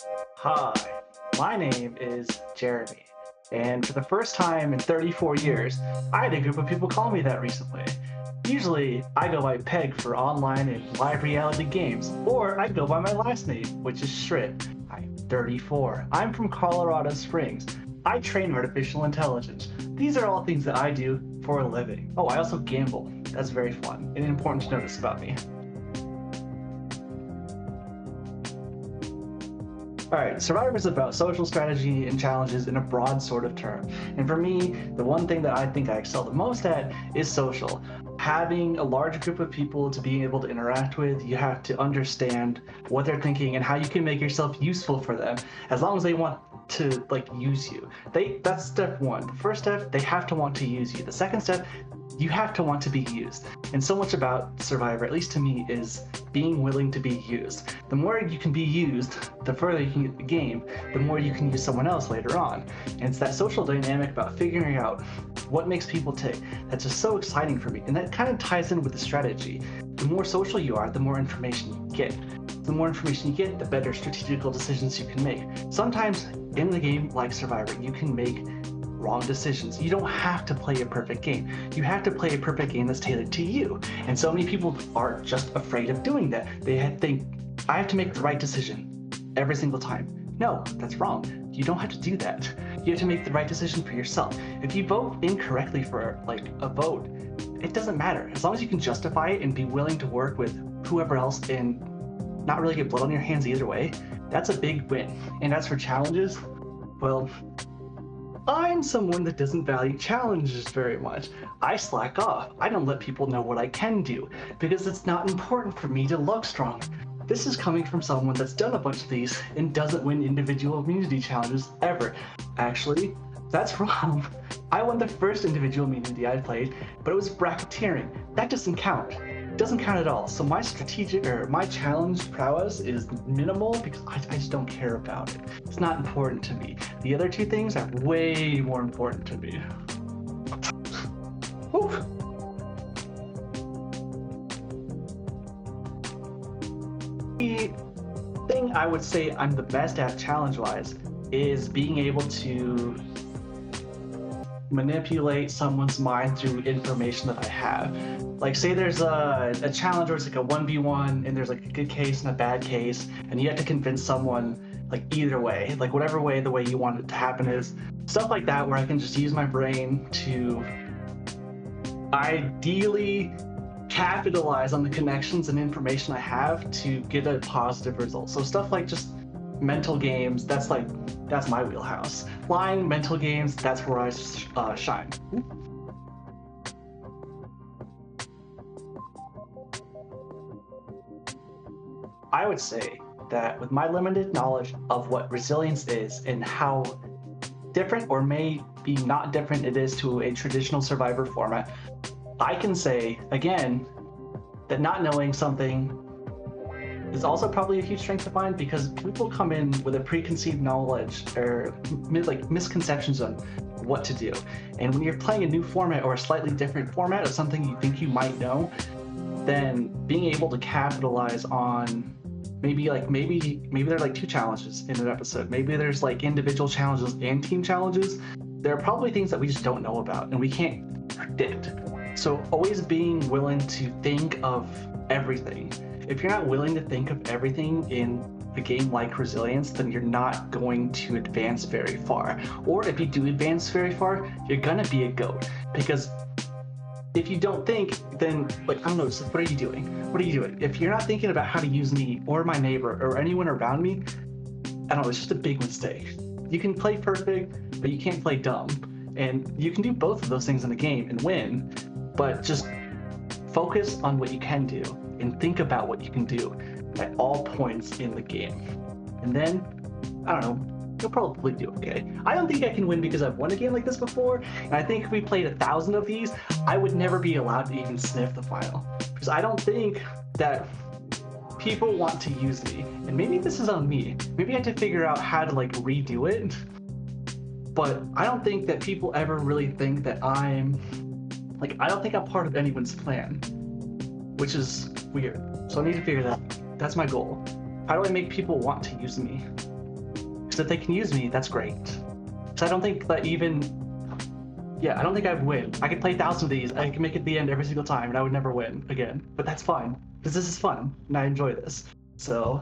Hi, my name is Jeremy, and for the first time in 34 years, I had a group of people call me that recently. Usually, I go by Peg for online and live reality games, or I go by my last name, which is Shrit. I'm 34. I'm from Colorado Springs. I train artificial intelligence. These are all things that I do for a living. Oh, I also gamble. That's very fun and important to notice about me. All right, Survivor is about social strategy and challenges in a broad sort of term. And for me, the one thing that I think I excel the most at is social. Having a large group of people to be able to interact with, you have to understand what they're thinking and how you can make yourself useful for them, as long as they want to use you. That's step one. The first step, they have to want to use you. The second step, you have to want to be used. And so much about Survivor, at least to me, is being willing to be used. The more you can be used, the further you can get the game, the more you can use someone else later on. And it's that social dynamic about figuring out what makes people tick that's just so exciting for me. And that kind of ties in with the strategy. The more social you are, the more information you get. The more information you get, the better strategical decisions you can make. Sometimes in the game like Survivor, you can make wrong decisions. You don't have to play a perfect game. You have to play a perfect game that's tailored to you. And so many people are just afraid of doing that. They think, I have to make the right decision every single time. No, that's wrong. You don't have to do that. You have to make the right decision for yourself. If you vote incorrectly for a vote, it doesn't matter. As long as you can justify it and be willing to work with whoever else and not really get blood on your hands either way, that's a big win. And as for challenges, well, I'm someone that doesn't value challenges very much. I slack off. I don't let people know what I can do because it's not important for me to look strong. This is coming from someone that's done a bunch of these and doesn't win individual immunity challenges ever. Actually, that's wrong. I won the first individual immunity I played, but it was bracketeering. That doesn't count. It doesn't count at all. So my my challenge prowess is minimal because I just don't care about it. It's not important to me. The other two things are way more important to me. Whew. The thing I would say I'm the best at challenge-wise is being able to manipulate someone's mind through information that I have. Like, say there's a challenge where it's like a 1v1 and there's like a good case and a bad case, and you have to convince someone either way, whatever way the way you want it to happen is. Stuff like that where I can just use my brain to ideally capitalize on the connections and information I have to get a positive result. So stuff like just mental games, that's my wheelhouse. Flying, mental games, that's where I shine. I would say that with my limited knowledge of what resilience is and how different or maybe not different it is to a traditional Survivor format, I can say, again, that not knowing something is also probably a huge strength of mine because people come in with a preconceived knowledge or misconceptions on what to do. And when you're playing a new format or a slightly different format of something you think you might know, then being able to capitalize on maybe there are two challenges in an episode. Maybe there's individual challenges and team challenges. There are probably things that we just don't know about and we can't predict. So always being willing to think of everything. If you're not willing to think of everything in a game like Resilience, then you're not going to advance very far. Or if you do advance very far, you're gonna be a goat. Because if you don't think, then I don't know, what are you doing? What are you doing? If you're not thinking about how to use me or my neighbor or anyone around me, I don't know, it's just a big mistake. You can play perfect, but you can't play dumb. And you can do both of those things in a game and win, but just focus on what you can do and think about what you can do at all points in the game. And then, I don't know, you'll probably do okay. I don't think I can win because I've won a game like this before, and I think if we played 1,000 of these, I would never be allowed to even sniff the final. Because I don't think that people want to use me. And maybe this is on me. Maybe I have to figure out how to redo it. But I don't think that people ever really think that I don't think I'm part of anyone's plan, which is weird. So I need to figure that out. That's my goal. How do I make people want to use me? So if they can use me, that's great. So I don't think that I don't think I'd win. I could play 1,000 of these. I can make it to the end every single time, and I would never win again. But that's fine, because this is fun, and I enjoy this. So